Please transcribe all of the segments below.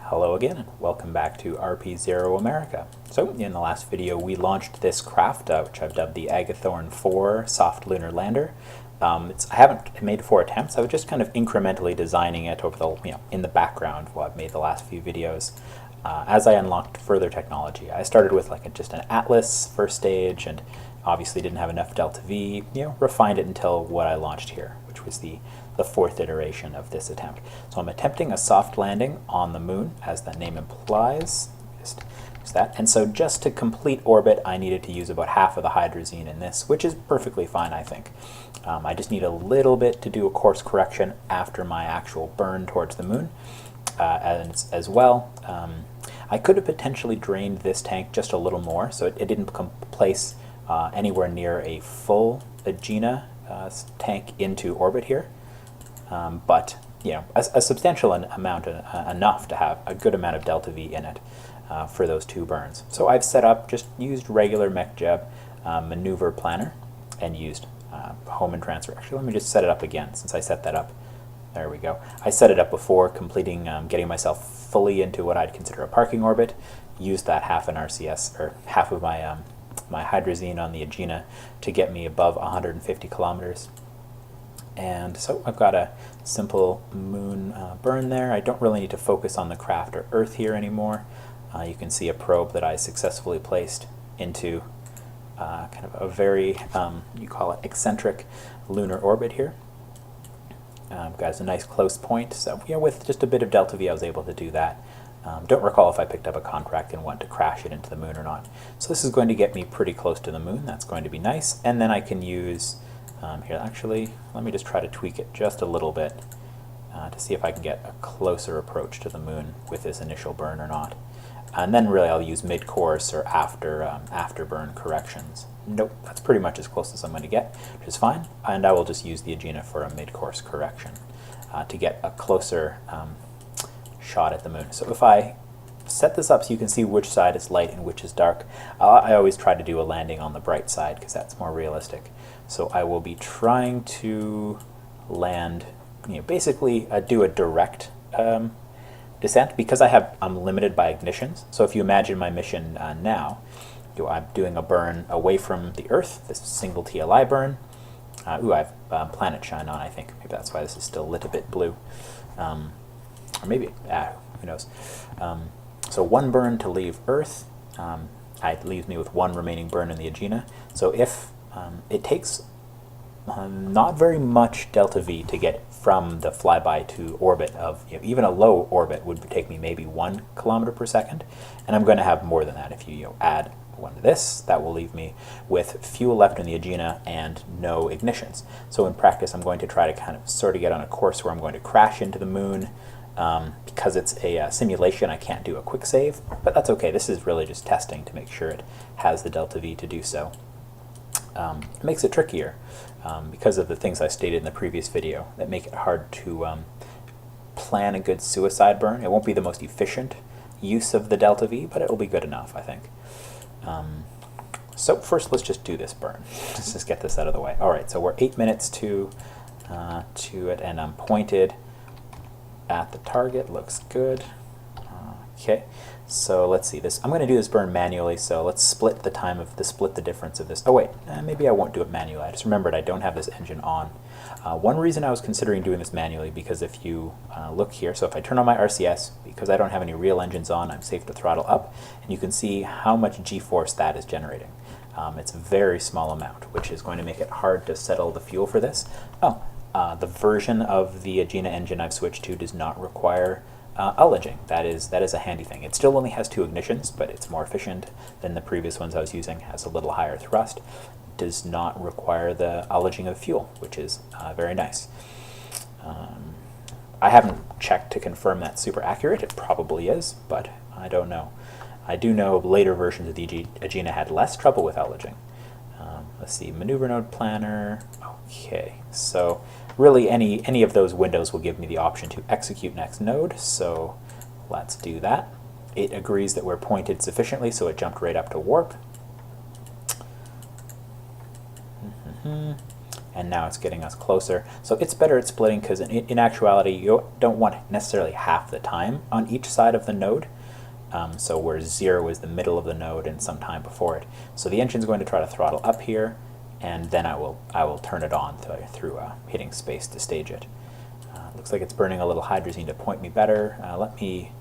Hello again, and welcome back to RP-0 America. So, in the last video we launched this craft, which I've dubbed the Agathorn 4 Soft Lunar Lander. I haven't made 4 attempts. I was just kind of incrementally designing it over the, in the background while I've made the last few videos. As I unlocked further technology, I started with just an Atlas first stage, and obviously didn't have enough delta V. Refined it until what I launched here, which was the 4th iteration of this attempt. So I'm attempting a soft landing on the moon, as the name implies. Just that. And so just to complete orbit, I needed to use about half of the hydrazine in this, which is perfectly fine, I think. I just need a little bit to do a course correction after my actual burn towards the moon. As well, I could have potentially drained this tank just a little more, so it didn't place anywhere near a full Agena tank into orbit here. But a substantial amount, enough to have a good amount of delta V in it for those 2 burns. So I've just used regular MechJeb maneuver planner and used home and transfer. Actually, let me just set it up again since I set that up. There we go. I set it up before completing, getting myself fully into what I'd consider a parking orbit. Used that half an RCS, or half of my my hydrazine on the Agena to get me above 150 kilometers. And so I've got a simple moon burn there. I don't really need to focus on the craft or Earth here anymore. You can see a probe that I successfully placed into kind of a very, you call it eccentric lunar orbit here. Got a nice close point, so with just a bit of delta V I was able to do that. Don't recall if I picked up a contract and wanted to crash it into the moon or not. So this is going to get me pretty close to the moon. That's going to be nice. And then I can use, here actually, let me just try to tweak it just a little bit to see if I can get a closer approach to the moon with this initial burn or not. And then really I'll use mid-course or after burn corrections. Nope, that's pretty much as close as I'm going to get, which is fine. And I will just use the Agena for a mid-course correction to get a closer shot at the moon. So if I set this up so you can see which side is light and which is dark, I always try to do a landing on the bright side because that's more realistic. So I will be trying to land, basically do a direct descent because I'm limited by ignitions. So if you imagine my mission now, I'm doing a burn away from the Earth, this single TLI burn. I have planet shine on, I think. Maybe that's why this is still lit a bit blue. Or maybe, who knows. So 1 burn to leave Earth. It leaves me with 1 remaining burn in the Agena. So if it takes not very much delta V to get from the flyby to orbit of, even a low orbit would take me maybe 1 kilometer per second, and I'm going to have more than that if you add 1 to this. That will leave me with fuel left in the Agena and no ignitions. So in practice I'm going to try to sort of get on a course where I'm going to crash into the moon. Because it's a simulation, I can't do a quick save, but that's okay. This is really just testing to make sure it has the delta V to do so. It makes it trickier because of the things I stated in the previous video that make it hard to plan a good suicide burn. It won't be the most efficient use of the delta V, but it will be good enough, I think. So first let's just do this burn. Let's just get this out of the way. Alright, so we're 8 minutes to it, and I'm pointed at the target. Looks good. Okay, so let's see this. I'm going to do this burn manually, so let's split the difference of this. Oh wait, maybe I won't do it manually. I just remembered I don't have this engine on. One reason I was considering doing this manually, because if you look here, so if I turn on my RCS, because I don't have any real engines on, I'm safe to throttle up, and you can see how much G-force that is generating. It's a very small amount, which is going to make it hard to settle the fuel for this. The version of the Agena engine I've switched to does not require ullaging. That is a handy thing. It still only has 2 ignitions, but it's more efficient than the previous ones I was using. Has a little higher thrust. Does not require the ullaging of fuel, which is very nice. I haven't checked to confirm that's super accurate. It probably is, but I don't know. I do know later versions of the Agena had less trouble with ullaging. Let's see, maneuver node planner. Okay, so really any of those windows will give me the option to execute next node, so let's do that. It agrees that we're pointed sufficiently, so it jumped right up to warp. and now it's getting us closer. So it's better at splitting because in actuality you don't want necessarily half the time on each side of the node. So where 0 is the middle of the node and some time before it. So the engine's going to try to throttle up here, and then I will turn it on through hitting space to stage it. Looks like it's burning a little hydrazine to point me better. Let me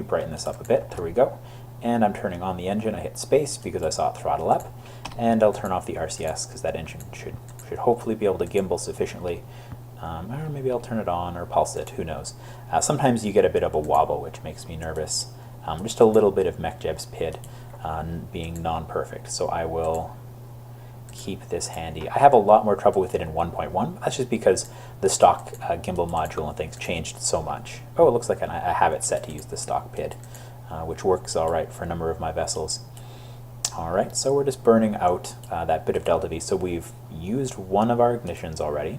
brighten this up a bit. There we go. And I'm turning on the engine. I hit space because I saw it throttle up, and I'll turn off the RCS because that engine should hopefully be able to gimbal sufficiently. Or maybe I'll turn it on or pulse it, who knows. Sometimes you get a bit of a wobble, which makes me nervous. Just a little bit of MechJeb's PID being non-perfect, so I will keep this handy. I have a lot more trouble with it in 1.1. That's just because the stock gimbal module and things changed so much. Oh, it looks like I have it set to use the stock PID, which works all right for a number of my vessels. All right, so we're just burning out that bit of delta V. So we've used one of our ignitions already,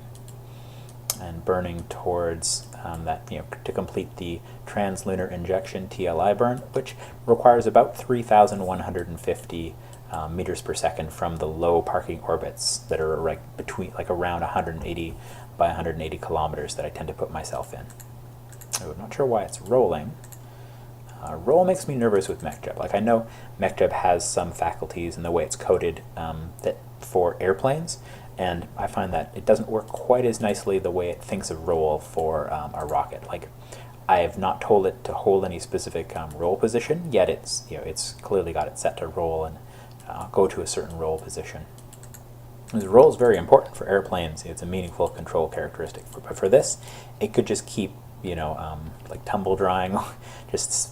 and burning towards that, to complete the trans-lunar injection TLI burn, which requires about 3,150 meters per second from the low parking orbits that are around 180 by 180 kilometers that I tend to put myself in. I'm not sure why it's rolling. Roll makes me nervous with MechJeb. Like, I know MechJeb has some faculties in the way it's coded that for airplanes, and I find that it doesn't work quite as nicely the way it thinks of roll for a rocket. Like, I have not told it to hold any specific roll position, yet it's clearly got it set to roll and go to a certain roll position. Because roll is very important for airplanes. It's a meaningful control characteristic. But for this, it could just keep, like tumble drying, just,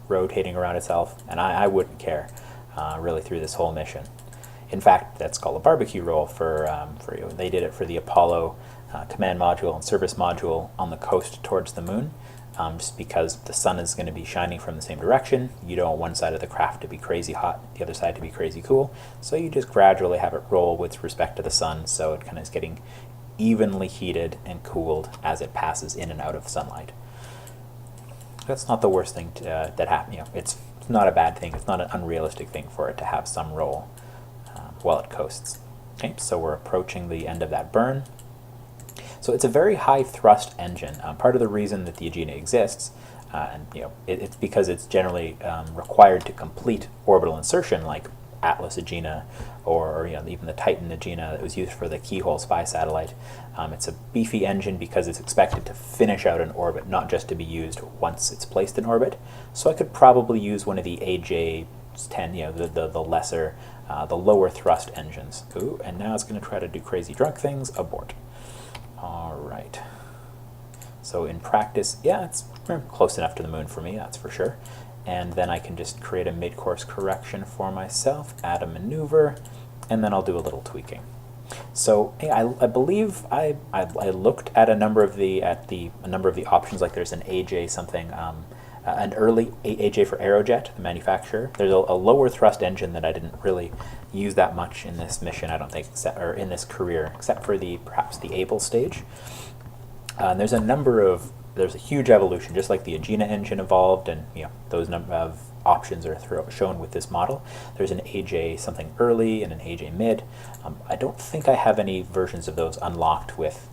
rotating around itself, and I wouldn't care really through this whole mission. In fact, that's called a barbecue roll they did it for the Apollo command module and service module on the coast towards the moon, just because the sun is going to be shining from the same direction. You don't want one side of the craft to be crazy hot, the other side to be crazy cool, so you just gradually have it roll with respect to the sun, so it kind of is getting evenly heated and cooled as it passes in and out of sunlight. That's not the worst thing that happens. It's not a bad thing. It's not an unrealistic thing for it to have some roll while it coasts. Okay, so we're approaching the end of that burn. So it's a very high thrust engine. Part of the reason that the Agena exists, and it's because it's generally required to complete orbital insertion, like Atlas Agena or even the Titan Agena that was used for the Keyhole spy satellite. It's a beefy engine because it's expected to finish out an orbit, not just to be used once it's placed in orbit. So I could probably use one of the AJ-10, the lesser, the lower thrust engines. Ooh, and now it's going to try to do crazy drunk things. Abort. All right. So in practice, yeah, it's close enough to the moon for me, that's for sure. And then I can just create a mid-course correction for myself, add a maneuver, and then I'll do a little tweaking. So I believe I looked at a number of the options. Like there's an AJ something, an early AJ for Aerojet, the manufacturer. There's a lower thrust engine that I didn't really use that much in this mission, I don't think, or in this career, except for perhaps the Able stage. And there's a huge evolution, just like the Agena engine evolved, and those number of options are shown with this model. There's an AJ something early and an AJ mid. I don't think I have any versions of those unlocked with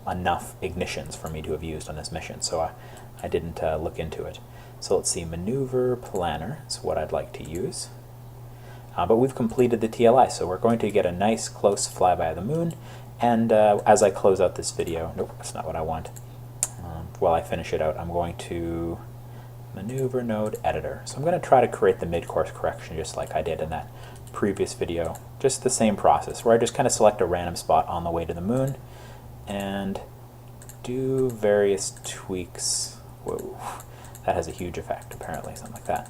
enough ignitions for me to have used on this mission, so I didn't look into it. So let's see, maneuver planner is what I'd like to use. But we've completed the TLI, so we're going to get a nice close flyby of the moon, and as I close out this video, nope, that's not what I want. While I finish it out, I'm going to maneuver node editor. So I'm going to try to create the mid-course correction just like I did in that previous video. Just the same process, where I just kind of select a random spot on the way to the moon and do various tweaks. Whoa, that has a huge effect, apparently, something like that.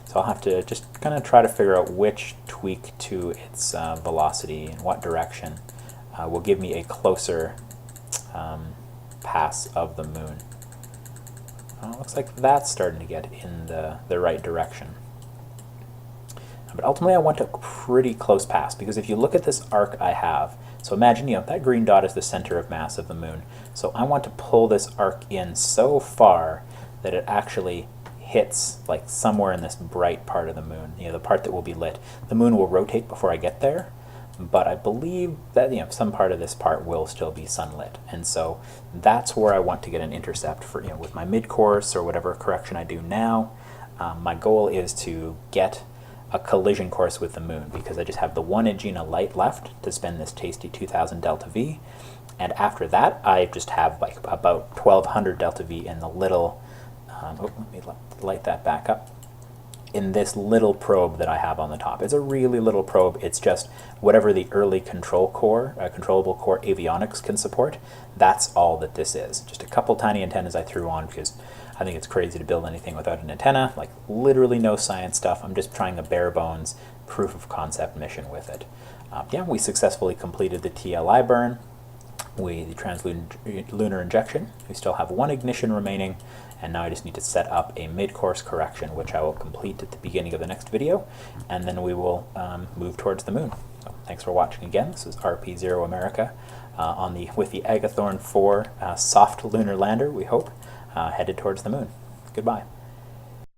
So I'll have to just kind of try to figure out which tweak to its velocity and what direction will give me a closer pass of the moon. Looks like that's starting to get in the right direction. But ultimately I want a pretty close pass, because if you look at this arc I have, so imagine that green dot is the center of mass of the moon. So I want to pull this arc in so far that it actually hits like somewhere in this bright part of the moon, the part that will be lit. The moon will rotate before I get there, but I believe that some part of this part will still be sunlit, and so that's where I want to get an intercept for with my mid-course or whatever correction I do now. My goal is to get a collision course with the moon, because I just have the 1 Aegina light left to spend this tasty 2000 delta V, and after that I just have like about 1200 delta V in the little let me light that back up, in this little probe that I have on the top. It's a really little probe. It's just whatever the early control core, controllable core avionics can support. That's all that this is. Just a couple tiny antennas I threw on because I think it's crazy to build anything without an antenna. Like literally no science stuff. I'm just trying a bare bones proof of concept mission with it. Yeah, we successfully completed the TLI burn, the trans-lunar injection. We still have 1 ignition remaining, and now I just need to set up a mid-course correction, which I will complete at the beginning of the next video, and then we will move towards the moon. So thanks for watching again. This is RP-0 America with the Agathorn 4 soft lunar lander, we hope, headed towards the moon. Goodbye.